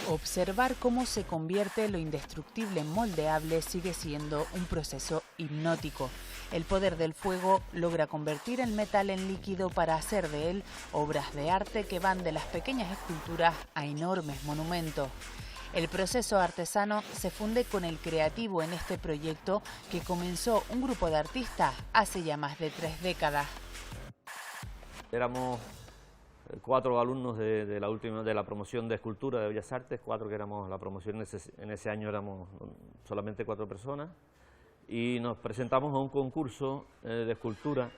Observar cómo se convierte lo indestructible en moldeable sigue siendo un proceso hipnótico. El poder del fuego logra convertir el metal en líquido para hacer de él obras de arte que van de las pequeñas esculturas a enormes monumentos. El proceso artesano se funde con el creativo en este proyecto que comenzó un grupo de artistas hace ya más de 3 décadas. Éramos 4 alumnos de la promoción de escultura de Bellas Artes, 4 que éramos la promoción, en ese año éramos solamente 4 personas, y nos presentamos a un concurso de escultura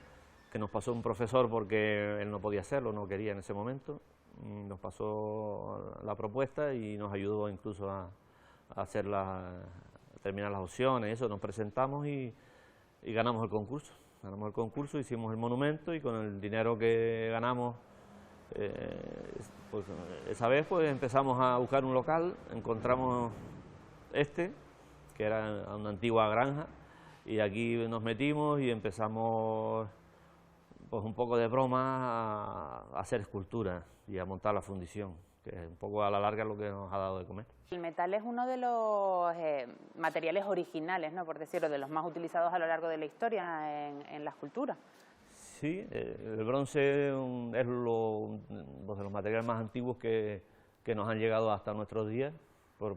que nos pasó un profesor porque él no podía hacerlo, no quería en ese momento. Nos pasó la propuesta y nos ayudó incluso a terminar las opciones, eso, nos presentamos y ganamos el concurso. Ganamos el concurso, hicimos el monumento y con el dinero que ganamos, pues, esa vez pues, empezamos a buscar un local, encontramos que era una antigua granja, y aquí nos metimos y empezamos, pues un poco de broma, a hacer esculturas y a montar la fundición, que es un poco a la larga lo que nos ha dado de comer. El metal es uno de los materiales originales, ¿no?, por decirlo, de los más utilizados a lo largo de la historia en la escultura. Sí, el bronce es uno de los materiales más antiguos que nos han llegado hasta nuestros días, por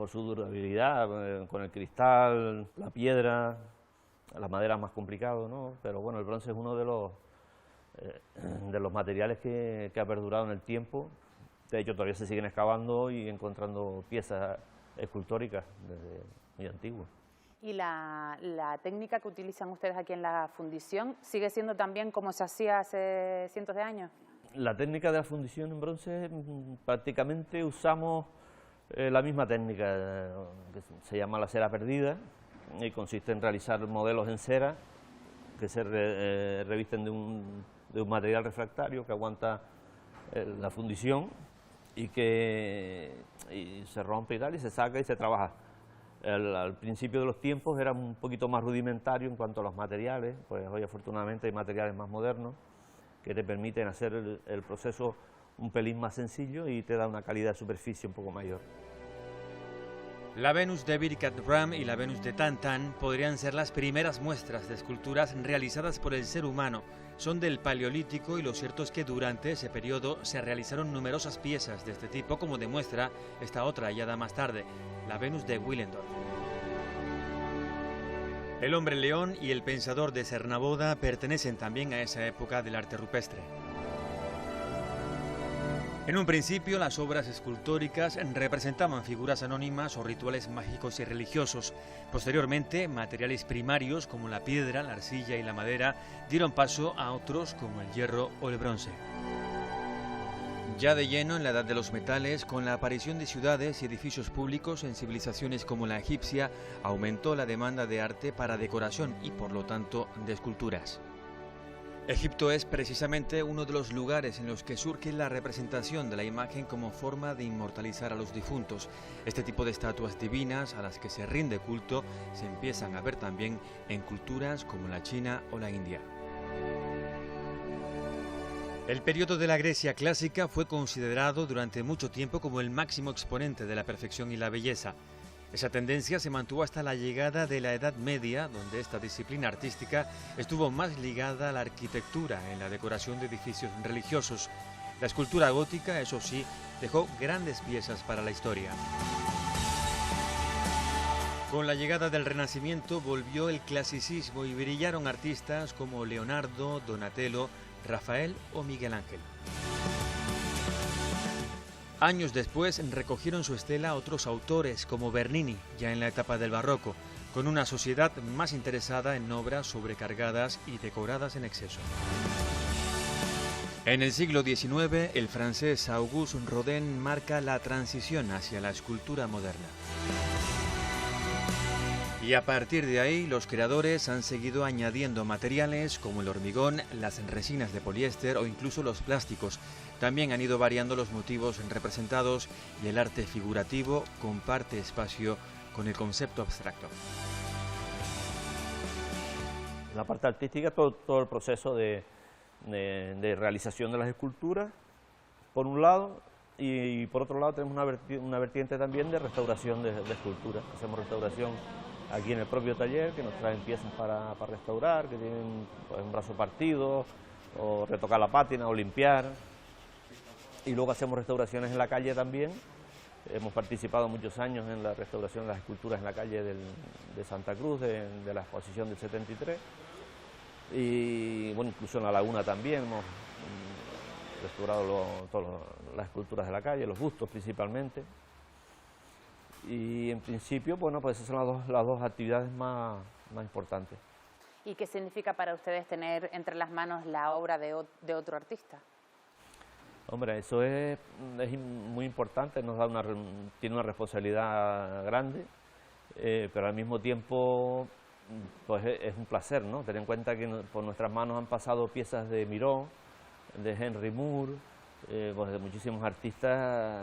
su durabilidad, con el cristal, la piedra, la madera es más complicado, ¿no? Pero bueno, el bronce es uno de los materiales que ha perdurado en el tiempo. De hecho, todavía se siguen excavando y encontrando piezas escultóricas desde muy antiguas. ¿Y la técnica que utilizan ustedes aquí en la fundición sigue siendo también como se hacía hace cientos de años? La técnica de la fundición en bronce, prácticamente usamos la misma técnica, que se llama la cera perdida, y consiste en realizar modelos en cera que se revisten de un material refractario que aguanta la fundición y se rompe y tal, y se saca y se trabaja. Al principio de los tiempos era un poquito más rudimentario en cuanto a los materiales, pues hoy afortunadamente hay materiales más modernos que te permiten hacer el proceso un pelín más sencillo y te da una calidad de superficie un poco mayor. La Venus de Birkat Ram y la Venus de Tan Tan podrían ser las primeras muestras de esculturas realizadas por el ser humano. Son del Paleolítico y lo cierto es que durante ese periodo se realizaron numerosas piezas de este tipo, como demuestra esta otra hallada más tarde, la Venus de Willendorf. El hombre león y el pensador de Cernaboda pertenecen también a esa época del arte rupestre. En un principio, las obras escultóricas representaban figuras anónimas o rituales mágicos y religiosos. Posteriormente, materiales primarios como la piedra, la arcilla y la madera dieron paso a otros como el hierro o el bronce. Ya de lleno en la edad de los metales, con la aparición de ciudades y edificios públicos en civilizaciones como la egipcia, aumentó la demanda de arte para decoración y, por lo tanto, de esculturas. Egipto es precisamente uno de los lugares en los que surge la representación de la imagen como forma de inmortalizar a los difuntos. Este tipo de estatuas divinas a las que se rinde culto se empiezan a ver también en culturas como la China o la India. El periodo de la Grecia clásica fue considerado durante mucho tiempo como el máximo exponente de la perfección y la belleza. Esa tendencia se mantuvo hasta la llegada de la Edad Media, donde esta disciplina artística estuvo más ligada a la arquitectura en la decoración de edificios religiosos. La escultura gótica, eso sí, dejó grandes piezas para la historia. Con la llegada del Renacimiento volvió el clasicismo y brillaron artistas como Leonardo, Donatello, Rafael o Miguel Ángel. Años después recogieron su estela otros autores como Bernini, ya en la etapa del barroco, con una sociedad más interesada en obras sobrecargadas y decoradas en exceso. En el siglo XIX, el francés Auguste Rodin marca la transición hacia la escultura moderna. Y a partir de ahí, los creadores han seguido añadiendo materiales como el hormigón, las resinas de poliéster o incluso los plásticos. También han ido variando los motivos representados y el arte figurativo comparte espacio con el concepto abstracto. La parte artística, todo el proceso de realización de las esculturas, por un lado, y por otro lado tenemos una vertiente también de restauración de esculturas. Hacemos restauración aquí en el propio taller, que nos traen piezas para restaurar, que tienen pues, un brazo partido, o retocar la pátina, o limpiar. Y luego hacemos restauraciones en la calle también. Hemos participado muchos años en la restauración de las esculturas en la calle de Santa Cruz, de la exposición del 73. Y bueno, incluso en la laguna también hemos restaurado todas las esculturas de la calle, los bustos principalmente. Y en principio, bueno, pues esas son las dos actividades más importantes. ¿Y qué significa para ustedes tener entre las manos la obra de otro artista? Hombre, eso es muy importante, tiene una responsabilidad grande, pero al mismo tiempo pues es un placer, ¿no? Tener en cuenta que por nuestras manos han pasado piezas de Miró, de Henry Moore, pues de muchísimos artistas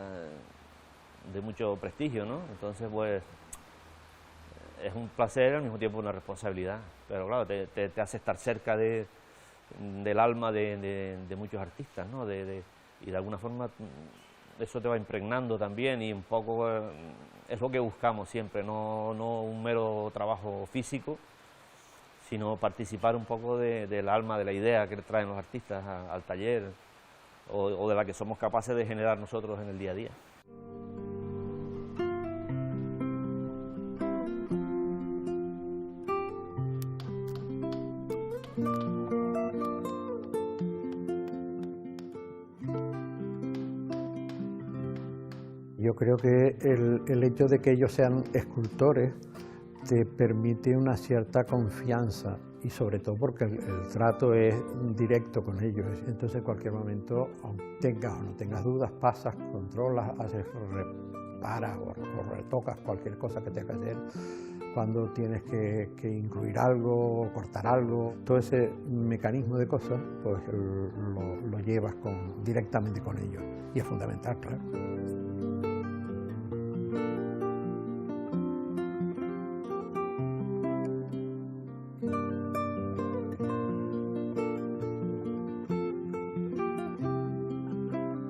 de mucho prestigio, ¿no? Entonces, pues, es un placer, al mismo tiempo una responsabilidad, pero claro, te hace estar cerca del alma de muchos artistas, ¿no? Y de alguna forma eso te va impregnando también y un poco es lo que buscamos siempre, no un mero trabajo físico, sino participar un poco del alma, de la idea que traen los artistas al taller o de la que somos capaces de generar nosotros en el día a día. Yo creo que el hecho de que ellos sean escultores te permite una cierta confianza y sobre todo porque el trato es directo con ellos. Entonces en cualquier momento, aunque tengas o no tengas dudas, pasas, controlas, reparas o retocas cualquier cosa que tengas que hacer. Cuando tienes que incluir algo, cortar algo, todo ese mecanismo de cosas, pues lo llevas directamente con ellos y es fundamental, claro.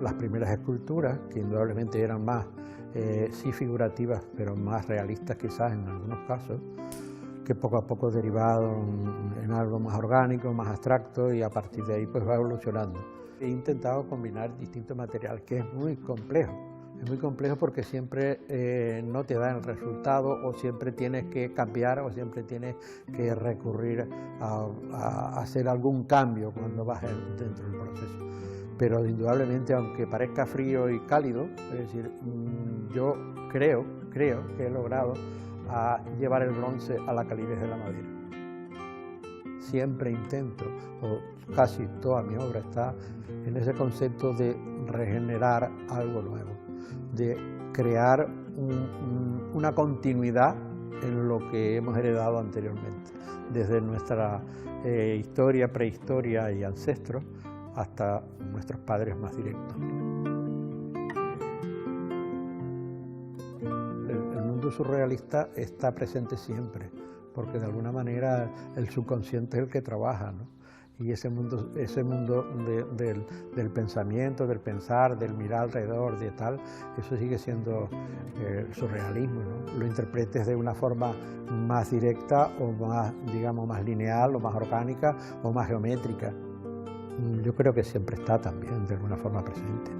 Las primeras esculturas, que indudablemente eran más, sí figurativas, pero más realistas quizás en algunos casos, que poco a poco derivaron en algo más orgánico, más abstracto y a partir de ahí pues va evolucionando. He intentado combinar distintos materiales, que es muy complejo porque siempre no te da el resultado o siempre tienes que cambiar o siempre tienes que recurrir a hacer algún cambio cuando vas dentro del proceso. Pero indudablemente, aunque parezca frío y cálido, es decir, yo creo que he logrado llevar el bronce a la calidez de la madera. Siempre intento, o casi toda mi obra está en ese concepto de regenerar algo nuevo, de crear una continuidad en lo que hemos heredado anteriormente, desde nuestra historia, prehistoria y ancestros, hasta nuestros padres más directos. El mundo surrealista está presente siempre, porque de alguna manera el subconsciente es el que trabaja, ¿no? Y ese mundo del pensamiento, del pensar, del mirar alrededor, de tal, eso sigue siendo el surrealismo, ¿no? Lo interpretes de una forma más directa o más, digamos, más lineal o más orgánica o más geométrica. Yo creo que siempre está también de alguna forma presente.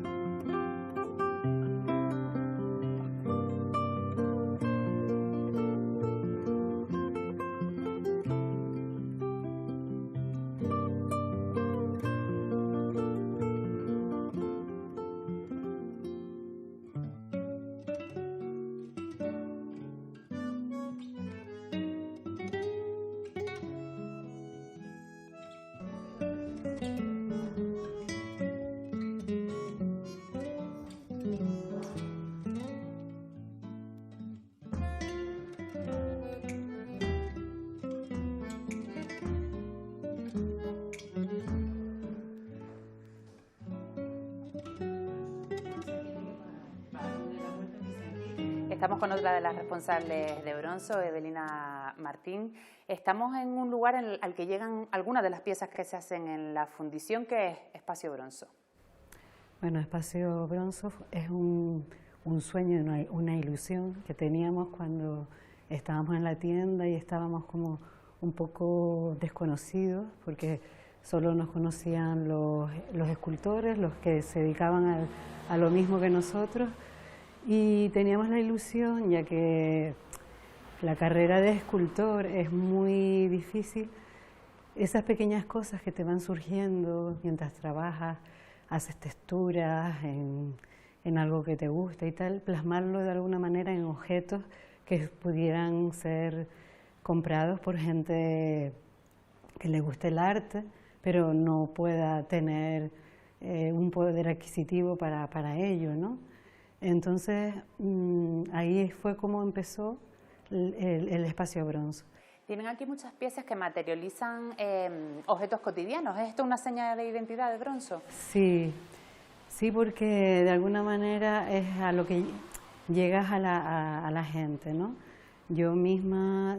Estamos con otra de las responsables de Bronzo, Evelina Martín. Estamos en un lugar al que llegan algunas de las piezas que se hacen en la fundición, que es Espacio Bronzo. Bueno, Espacio Bronzo es un sueño, una ilusión que teníamos cuando estábamos en la tienda y estábamos como un poco desconocidos, porque solo nos conocían los escultores, los que se dedicaban a lo mismo que nosotros, y teníamos la ilusión, ya que la carrera de escultor es muy difícil, esas pequeñas cosas que te van surgiendo mientras trabajas, haces texturas en algo que te gusta y tal, plasmarlo de alguna manera en objetos que pudieran ser comprados por gente que le guste el arte, pero no pueda tener un poder adquisitivo para ello, ¿no? Entonces, ahí fue como empezó el Espacio Bronzo. Tienen aquí muchas piezas que materializan objetos cotidianos. ¿Es esto una señal de identidad de Bronzo? Sí, sí, porque de alguna manera es a lo que llegas a la gente, ¿no? Yo misma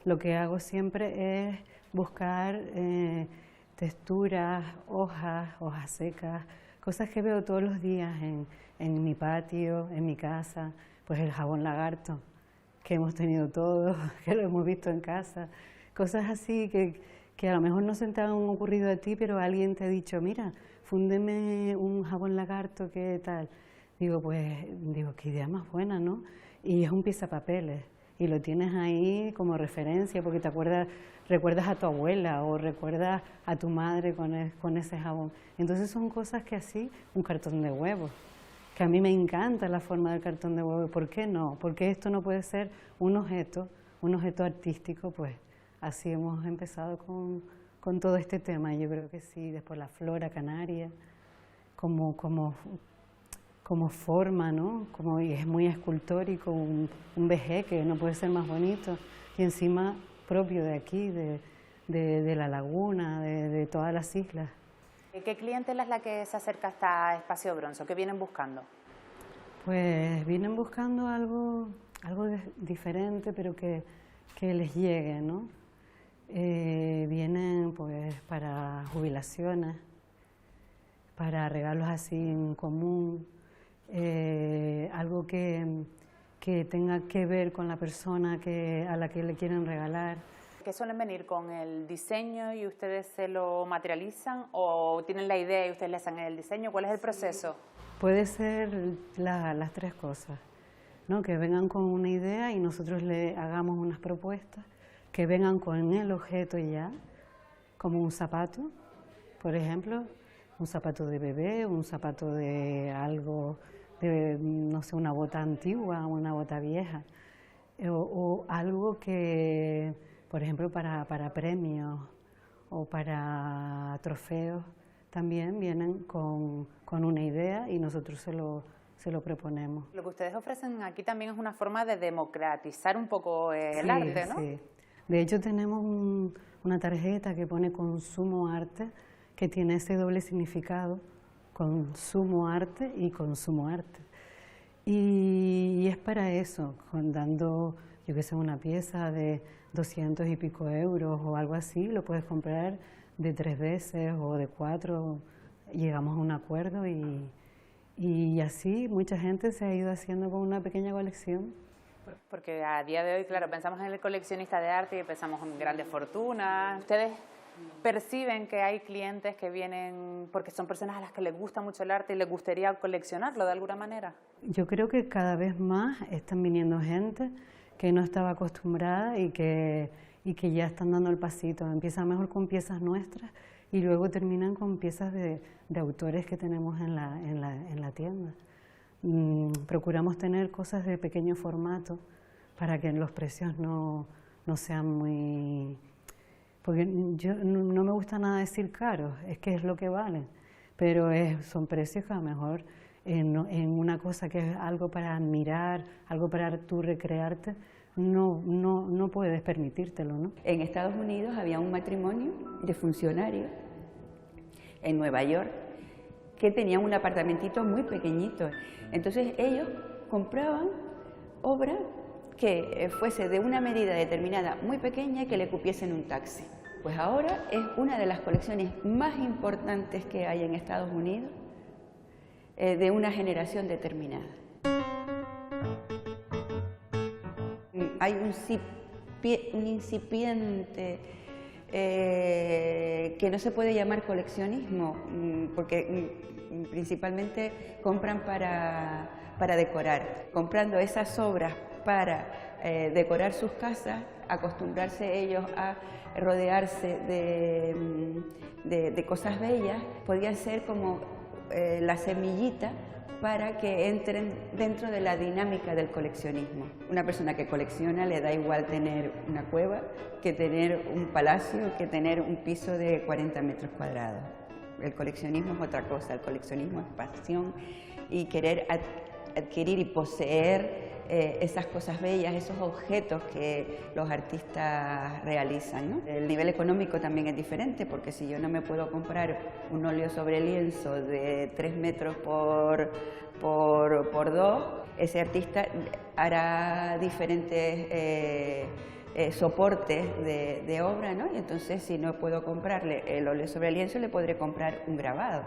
lo que hago siempre es buscar texturas, hojas secas, cosas que veo todos los días en mi patio, en mi casa, pues el jabón lagarto, que hemos tenido todos, que lo hemos visto en casa, cosas así que a lo mejor no se te han ocurrido a ti, pero alguien te ha dicho, mira, fúndeme un jabón lagarto, ¿qué tal? Digo, qué idea más buena, ¿no? Y es un pisapapeles, y lo tienes ahí como referencia, porque recuerdas a tu abuela o recuerdas a tu madre con ese jabón. Entonces son cosas que así, un cartón de huevos, que a mí me encanta la forma del cartón de huevo. ¿Por qué no? Porque esto no puede ser un objeto artístico, pues así hemos empezado con todo este tema. Yo creo que sí, después la flora canaria, como forma, ¿no? Y es muy escultórico, un vejeque, no puede ser más bonito, y encima propio de aquí, de la laguna, de todas las islas. ¿Qué clientela es la que se acerca hasta Espacio Bronzo? ¿Qué vienen buscando? Pues vienen buscando algo diferente, pero que les llegue, ¿no? Vienen pues para jubilaciones, para regalos así en común, algo que tenga que ver con la persona a la que le quieren regalar. ¿Que suelen venir con el diseño y ustedes se lo materializan, o tienen la idea y ustedes le hacen el diseño? ¿Cuál es el proceso? Puede ser las tres cosas, ¿no? Que vengan con una idea y nosotros le hagamos unas propuestas, que vengan con el objeto ya, como un zapato, por ejemplo, un zapato de bebé, un zapato de algo, no sé, una bota antigua, una bota vieja, o algo que, por ejemplo, para premios o para trofeos, también vienen con una idea y nosotros se lo proponemos. Lo que ustedes ofrecen aquí también es una forma de democratizar un poco el arte, ¿no? Sí. De hecho, tenemos una tarjeta que pone consumo arte, que tiene ese doble significado, consumo arte y consumo arte. Y es para eso, dando, yo qué sé, una pieza de 200 y pico euros o algo así, lo puedes comprar de 3 veces o de 4, llegamos a un acuerdo y así mucha gente se ha ido haciendo con una pequeña colección. Porque a día de hoy, claro, pensamos en el coleccionista de arte y pensamos en grandes fortunas. ¿Ustedes perciben que hay clientes que vienen porque son personas a las que les gusta mucho el arte y les gustaría coleccionarlo de alguna manera? Yo creo que cada vez más están viniendo gente que no estaba acostumbrada y que ya están dando el pasito. Empiezan mejor con piezas nuestras y luego terminan con piezas de autores que tenemos en la tienda. Procuramos tener cosas de pequeño formato para que los precios no sean muy... Porque no me gusta nada decir caros, es que es lo que valen, pero son precios que a lo mejor en una cosa que es algo para admirar, algo para tú recrearte, no puedes permitírtelo, ¿no? En Estados Unidos había un matrimonio de funcionarios en Nueva York que tenían un apartamentito muy pequeñito. Entonces ellos compraban obra que fuese de una medida determinada muy pequeña y que le cupiesen un taxi. Pues ahora es una de las colecciones más importantes que hay en Estados Unidos de una generación determinada. Hay un incipiente que no se puede llamar coleccionismo, porque principalmente compran para decorar. Comprando esas obras para decorar sus casas, acostumbrarse ellos a rodearse de cosas bellas, podría ser como la semillita para que entren dentro de la dinámica del coleccionismo. Una persona que colecciona le da igual tener una cueva que tener un palacio, que tener un piso de 40 metros cuadrados. El coleccionismo es otra cosa, el coleccionismo es pasión y querer adquirir y poseer esas cosas bellas, esos objetos que los artistas realizan, ¿no? El nivel económico también es diferente, porque si yo no me puedo comprar un óleo sobre lienzo de 3 metros por 2, ese artista hará diferentes soportes de obra, ¿no? Y entonces, si no puedo comprarle el óleo sobre lienzo, le podré comprar un grabado.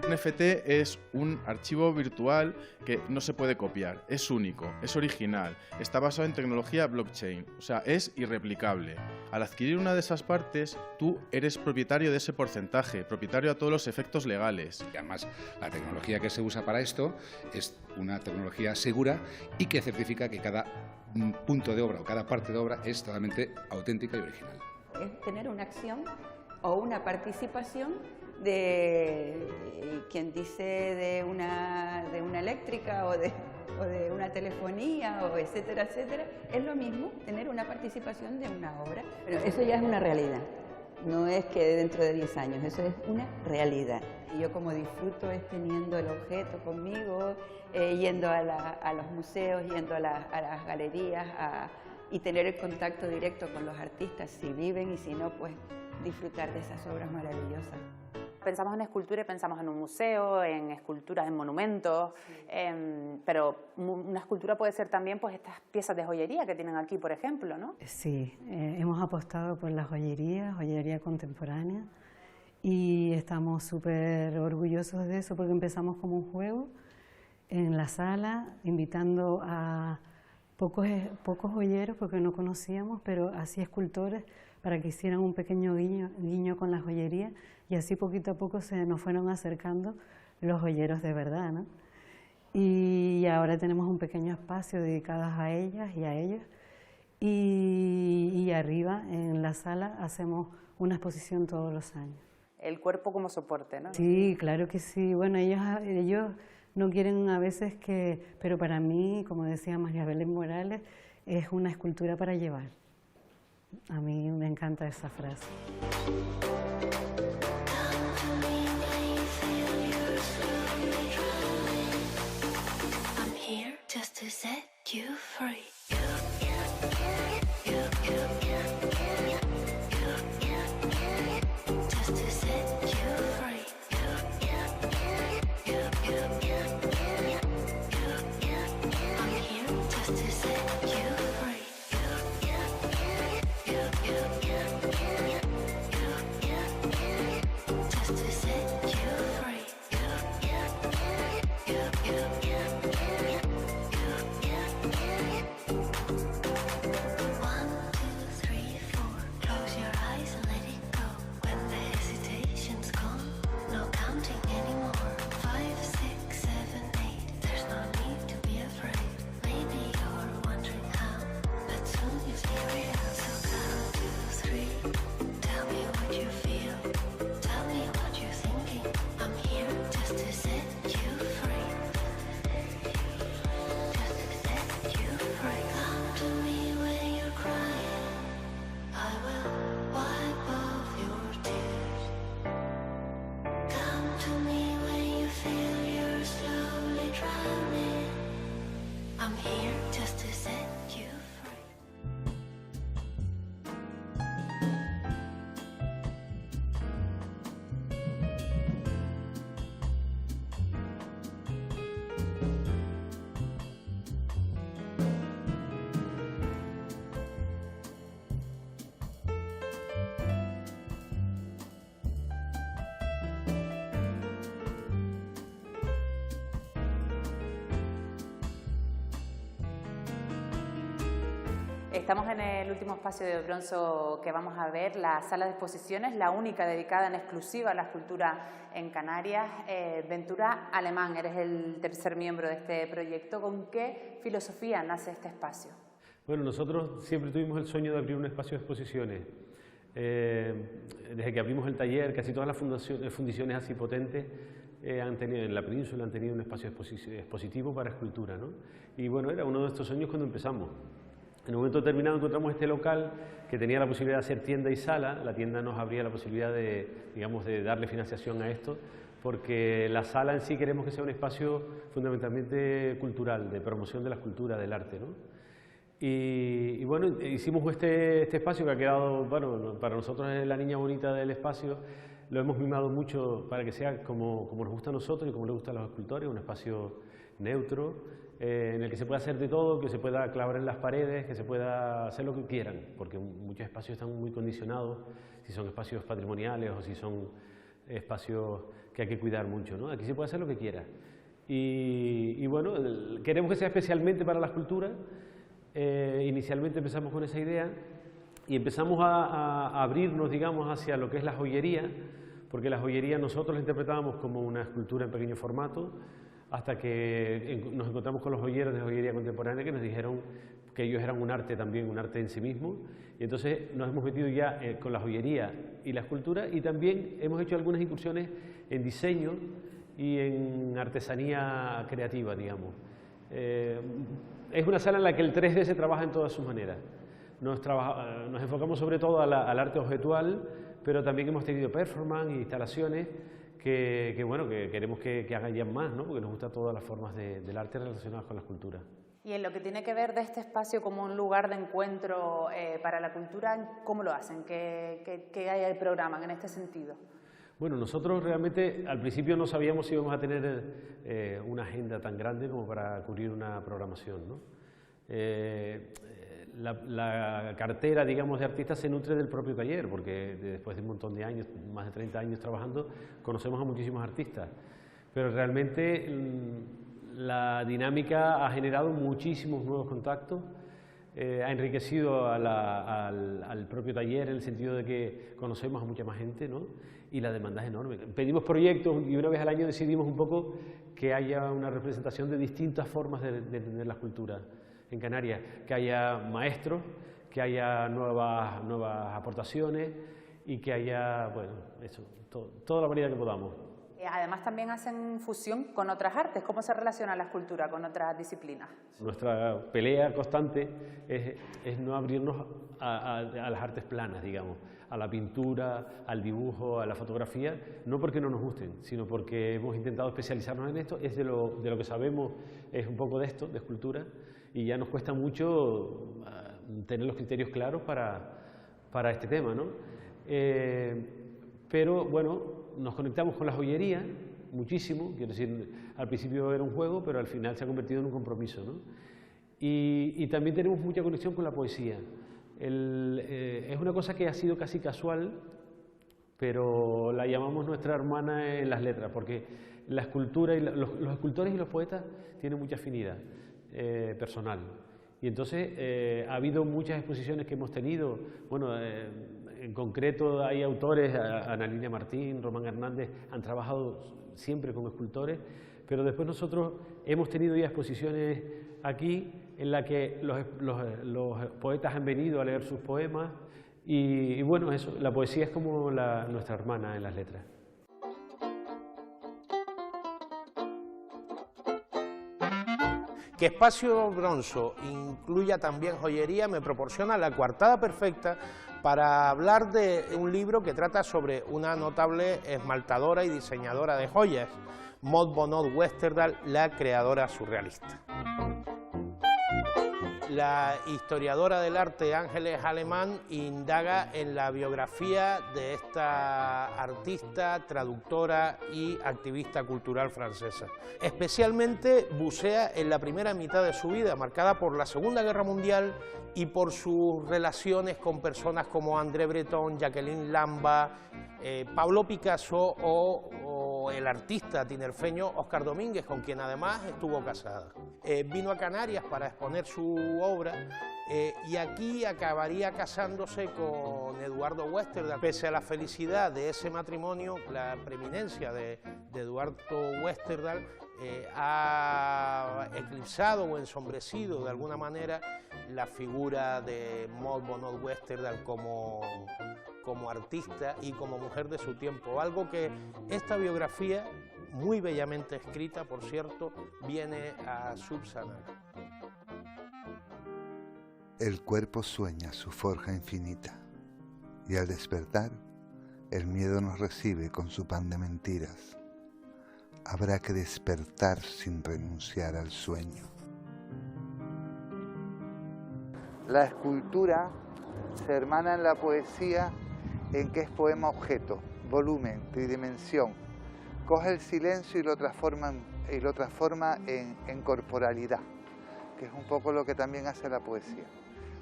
Un NFT es un archivo virtual que no se puede copiar, es único, es original, está basado en tecnología blockchain, o sea, es irreplicable. Al adquirir una de esas partes, tú eres propietario de ese porcentaje, propietario a todos los efectos legales. Y además, la tecnología que se usa para esto es una tecnología segura y que certifica que cada punto de obra o cada parte de obra es totalmente auténtica y original. Es tener una acción o una participación de quien dice de una eléctrica o de una telefonía o etcétera, etcétera, es lo mismo tener una participación de una obra. Pero eso ya es una realidad, no es que dentro de 10 años, eso es una realidad. Y yo como disfruto es teniendo el objeto conmigo, yendo a los museos, yendo a las galerías y tener el contacto directo con los artistas, si viven y si no, pues disfrutar de esas obras maravillosas. Pensamos en escultura y pensamos en un museo, en esculturas, en monumentos, pero una escultura puede ser también pues estas piezas de joyería que tienen aquí, por ejemplo, ¿no? Sí, hemos apostado por la joyería contemporánea, y estamos súper orgullosos de eso porque empezamos como un juego en la sala, invitando a pocos joyeros porque no conocíamos, pero así escultores, para que hicieran un pequeño guiño con la joyería, y así poquito a poco se nos fueron acercando los joyeros de verdad, ¿no? Y ahora tenemos un pequeño espacio dedicado a ellas y a ellos, y arriba en la sala hacemos una exposición todos los años. El cuerpo como soporte, ¿no? Sí, claro que sí. Bueno, ellos no quieren a veces pero para mí, como decía María Belén Morales, es una escultura para llevar. A mí me encanta esa frase. I'm here just to set you free. Estamos en el último espacio de Bronzo que vamos a ver, la sala de exposiciones, la única dedicada en exclusiva a la escultura en Canarias. Ventura Alemán, eres el tercer miembro de este proyecto. ¿Con qué filosofía nace este espacio? Bueno, nosotros siempre tuvimos el sueño de abrir un espacio de exposiciones. Desde que abrimos el taller, casi todas las fundiciones así potentes han tenido, en la península han tenido un espacio expositivo para escultura, ¿no? Y bueno, era uno de estos sueños cuando empezamos. En un momento determinado encontramos este local que tenía la posibilidad de hacer tienda y sala. La tienda nos abría la posibilidad de, digamos, de darle financiación a esto, porque la sala en sí queremos que sea un espacio fundamentalmente cultural, de promoción de la escultura, del arte, ¿no? Y bueno, hicimos este espacio que ha quedado, bueno, para nosotros es la niña bonita del espacio. Lo hemos mimado mucho para que sea como nos gusta a nosotros y como les gusta a los escultores, un espacio neutro, en el que se pueda hacer de todo, que se pueda clavar en las paredes, que se pueda hacer lo que quieran, porque muchos espacios están muy condicionados, si son espacios patrimoniales o si son espacios que hay que cuidar mucho, ¿no? Aquí se puede hacer lo que quiera. Y bueno, queremos que sea especialmente para la escultura. Inicialmente empezamos con esa idea y empezamos a abrirnos, digamos, hacia lo que es la joyería, porque la joyería nosotros la interpretábamos como una escultura en pequeño formato, hasta que nos encontramos con los joyeros de joyería contemporánea que nos dijeron que ellos eran un arte también, un arte en sí mismo, y entonces nos hemos metido ya con la joyería y la escultura, y también hemos hecho algunas incursiones en diseño y en artesanía creativa, digamos. Es una sala en la que el 3D se trabaja en todas sus maneras. Nos enfocamos sobre todo al arte objetual, pero también hemos tenido performance e instalaciones que queremos que hagan ya más, ¿no? Porque nos gustan todas las formas del arte relacionadas con la escultura. Y en lo que tiene que ver de este espacio como un lugar de encuentro para la cultura, ¿cómo lo hacen? ¿Qué programan en este sentido? Bueno, nosotros realmente al principio no sabíamos si íbamos a tener una agenda tan grande como para cubrir una programación, ¿no? La cartera, digamos, de artistas se nutre del propio taller, porque después de un montón de años, más de 30 años trabajando, conocemos a muchísimos artistas. Pero realmente la dinámica ha generado muchísimos nuevos contactos, ha enriquecido al propio taller en el sentido de que conocemos a mucha más gente, ¿no? Y la demanda es enorme. Pedimos proyectos y una vez al año decidimos un poco que haya una representación de distintas formas de entender la escultura en Canarias, que haya maestros, que haya nuevas aportaciones y que haya, bueno, eso, toda la variedad que podamos. Además también hacen fusión con otras artes. ¿Cómo se relaciona la escultura con otras disciplinas? Nuestra pelea constante es no abrirnos a las artes planas, digamos, a la pintura, al dibujo, a la fotografía, no porque no nos gusten, sino porque hemos intentado especializarnos en esto, es de lo que sabemos, es un poco de esto, de escultura, y ya nos cuesta mucho tener los criterios claros para este tema, ¿no? Pero bueno, nos conectamos con la joyería muchísimo, quiero decir, al principio era un juego, pero al final se ha convertido en un compromiso, ¿no? Y también tenemos mucha conexión con la poesía. Es una cosa que ha sido casi casual, pero la llamamos nuestra hermana en las letras, porque la escultura y los escultores y los poetas tienen mucha afinidad personal. Y entonces ha habido muchas exposiciones que hemos tenido, bueno, en concreto hay autores, Ana Lilia Martín, Román Hernández, han trabajado siempre con escultores, pero después nosotros hemos tenido ya exposiciones aquí en la que los poetas han venido a leer sus poemas y bueno, eso, la poesía es como nuestra hermana en las letras. Que Espacio Bronzo incluya también joyería me proporciona la coartada perfecta para hablar de un libro que trata sobre una notable esmaltadora y diseñadora de joyas, Maud Bonheur Westerdal, la creadora surrealista. La historiadora del arte Ángeles Alemán indaga en la biografía de esta artista, traductora y activista cultural francesa. Especialmente bucea en la primera mitad de su vida, marcada por la Segunda Guerra Mundial y por sus relaciones con personas como André Breton, Jacqueline Lamba, Pablo Picasso o el artista tinerfeño Óscar Domínguez, con quien además estuvo casada. Vino a Canarias para exponer su obra Y aquí acabaría casándose con Eduardo Westerdahl. Pese a la felicidad de ese matrimonio, la preeminencia de Eduardo Westerdahl ha eclipsado o ensombrecido de alguna manera la figura de Maud Bonod Westerdahl como artista y como mujer de su tiempo, algo que esta biografía, muy bellamente escrita por cierto, viene a subsanar. El cuerpo sueña su forja infinita, y al despertar, el miedo nos recibe con su pan de mentiras. Habrá que despertar sin renunciar al sueño. La escultura se hermana en la poesía en que es poema objeto, volumen, tridimensión. Coge el silencio y lo transforma en corporalidad, que es un poco lo que también hace la poesía.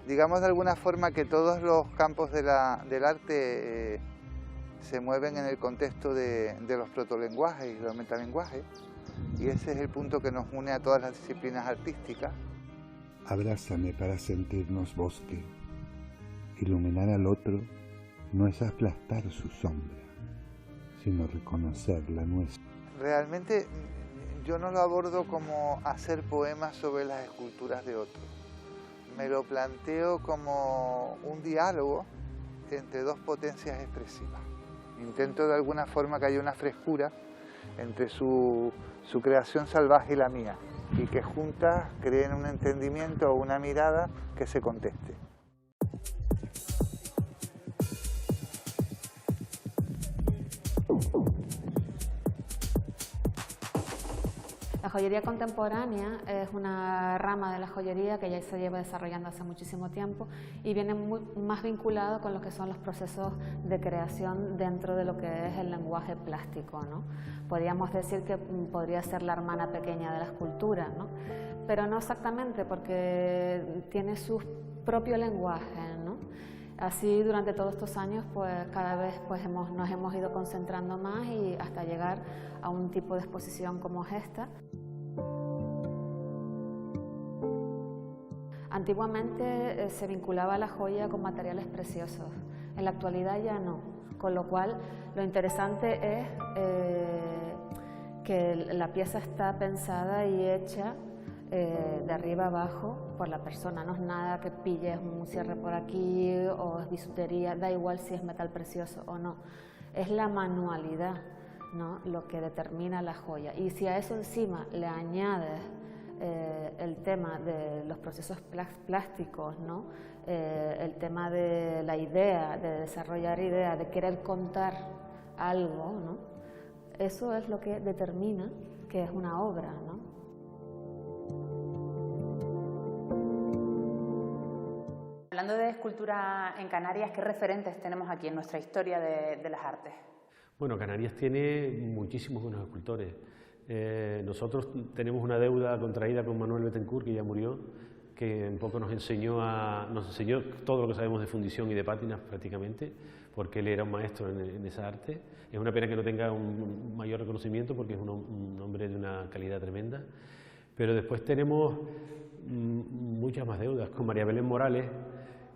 Digamos de alguna forma que todos los campos del arte se mueven en el contexto de los protolenguajes y los metalenguajes, y ese es el punto que nos une a todas las disciplinas artísticas. Abrázame para sentirnos bosque. Iluminar al otro no es aplastar su sombra, sino reconocer la nuestra. Realmente yo no lo abordo como hacer poemas sobre las esculturas de otros. Me lo planteo como un diálogo entre dos potencias expresivas. Intento de alguna forma que haya una frescura entre su creación salvaje y la mía, y que juntas creen un entendimiento o una mirada que se conteste. La joyería contemporánea es una rama de la joyería que ya se lleva desarrollando hace muchísimo tiempo y viene más vinculado con lo que son los procesos de creación dentro de lo que es el lenguaje plástico, ¿no? Podríamos decir que podría ser la hermana pequeña de la escultura, ¿no? Pero no exactamente, porque tiene su propio lenguaje, ¿no? Así durante todos estos años pues cada vez pues nos hemos ido concentrando más y hasta llegar a un tipo de exposición como es esta. Antiguamente se vinculaba la joya con materiales preciosos, en la actualidad ya no, con lo cual lo interesante es que la pieza está pensada y hecha de arriba abajo por la persona, no es nada que pilles un cierre por aquí o es bisutería, da igual si es metal precioso o no, es la manualidad, ¿no?, lo que determina la joya. Y si a eso encima le añades el tema de los procesos plásticos, ¿no?, el tema de la idea, de desarrollar ideas, de querer contar algo, ¿no?, eso es lo que determina que es una obra, ¿no? Hablando de escultura en Canarias, ¿qué referentes tenemos aquí en nuestra historia de las artes? Bueno, Canarias tiene muchísimos buenos escultores. Nosotros tenemos una deuda contraída con Manuel Bettencourt, que ya murió, que un poco nos enseñó todo lo que sabemos de fundición y de pátinas prácticamente, porque él era un maestro en esa arte. Es una pena que no tenga un mayor reconocimiento porque es un hombre de una calidad tremenda. Pero después tenemos muchas más deudas, con María Belén Morales,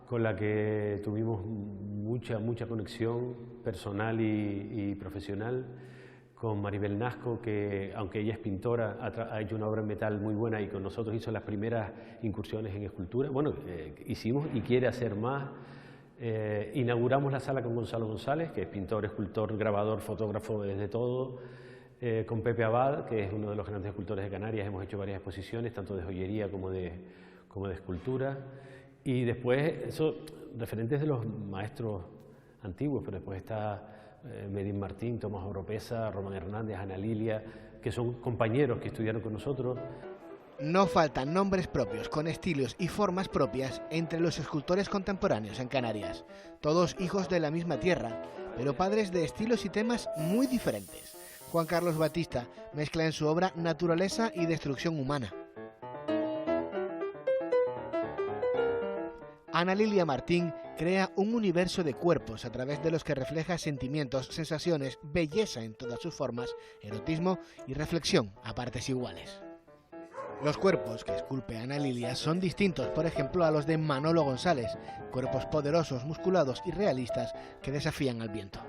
con la que tuvimos mucha conexión personal y profesional, con Maribel Nasco, que aunque ella es pintora, ha hecho una obra en metal muy buena y con nosotros hizo las primeras incursiones en escultura. Bueno, hicimos y quiere hacer más. Inauguramos la sala con Gonzalo González, que es pintor, escultor, grabador, fotógrafo, desde todo. Con Pepe Abad, que es uno de los grandes escultores de Canarias, hemos hecho varias exposiciones, tanto de joyería como de escultura. Y después, referentes de los maestros antiguos, pero después está Medín Martín, Tomás Oropesa, Román Hernández, Ana Lilia, que son compañeros que estudiaron con nosotros. No faltan nombres propios, con estilos y formas propias entre los escultores contemporáneos en Canarias, todos hijos de la misma tierra, pero padres de estilos y temas muy diferentes. Juan Carlos Batista mezcla en su obra naturaleza y destrucción humana. Ana Lilia Martín crea un universo de cuerpos a través de los que refleja sentimientos, sensaciones, belleza en todas sus formas, erotismo y reflexión a partes iguales. Los cuerpos que esculpe Ana Lilia son distintos, por ejemplo, a los de Manolo González, cuerpos poderosos, musculados y realistas que desafían al viento.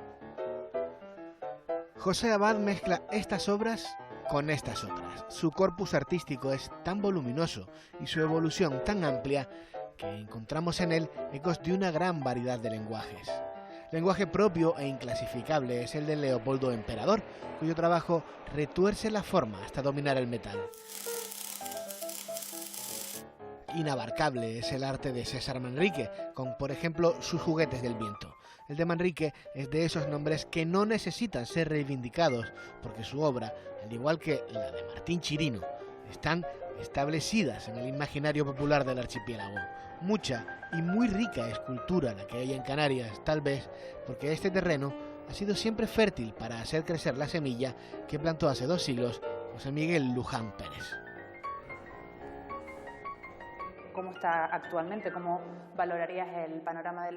José Abad mezcla estas obras con estas otras. Su corpus artístico es tan voluminoso y su evolución tan amplia que encontramos en él ecos de una gran variedad de lenguajes. Lenguaje propio e inclasificable es el de Leopoldo Emperador, cuyo trabajo retuerce la forma hasta dominar el metal. Inabarcable es el arte de César Manrique, con por ejemplo sus juguetes del viento. El de Manrique es de esos nombres que no necesitan ser reivindicados, porque su obra, al igual que la de Martín Chirino, están establecidas en el imaginario popular del archipiélago. Mucha y muy rica escultura la que hay en Canarias, tal vez porque este terreno ha sido siempre fértil para hacer crecer la semilla que plantó hace 2 siglos José Miguel Luján Pérez. ¿Cómo está actualmente? ¿Cómo valorarías el panorama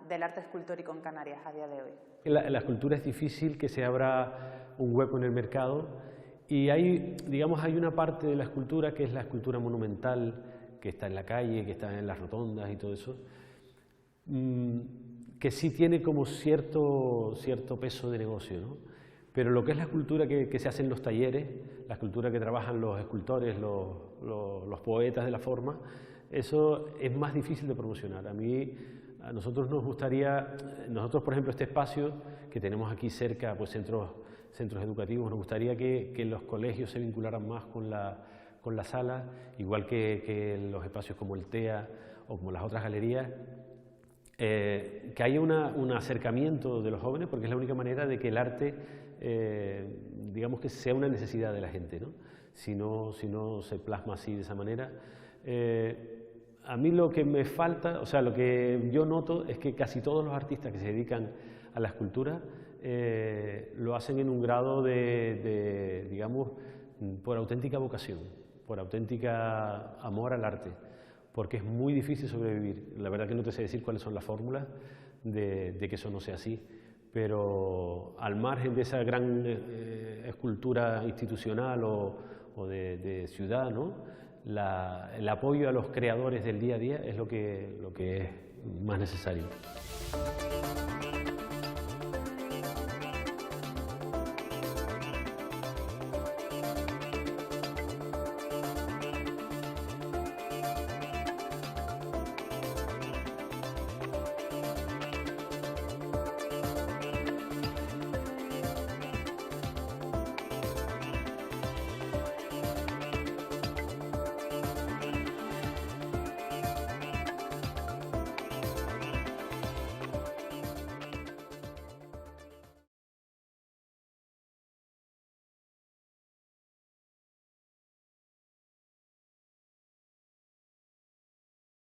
del arte escultórico en Canarias a día de hoy? La escultura es difícil que se abra un hueco en el mercado y hay una parte de la escultura que es la escultura monumental, que está en la calle, que está en las rotondas y todo eso, que sí tiene como cierto peso de negocio, ¿no? Pero lo que es la escultura que se hace en los talleres, la escultura que trabajan los escultores, los poetas de la forma, eso es más difícil de promocionar. A nosotros nos gustaría, por ejemplo, este espacio que tenemos aquí cerca, pues centros educativos, nos gustaría que los colegios se vincularan más con la sala, igual que los espacios como el TEA o como las otras galerías, que haya un acercamiento de los jóvenes, porque es la única manera de que el arte, digamos que sea una necesidad de la gente, ¿no? Si no se plasma así de esa manera. A mí lo que me falta, o sea, lo que yo noto es que casi todos los artistas que se dedican a la escultura lo hacen en un grado digamos, por auténtica vocación, por auténtica amor al arte, porque es muy difícil sobrevivir. La verdad que no te sé decir cuáles son las fórmulas de que eso no sea así, pero al margen de esa gran escultura institucional o de ciudad, ¿no? El apoyo a los creadores del día a día es lo que es más necesario.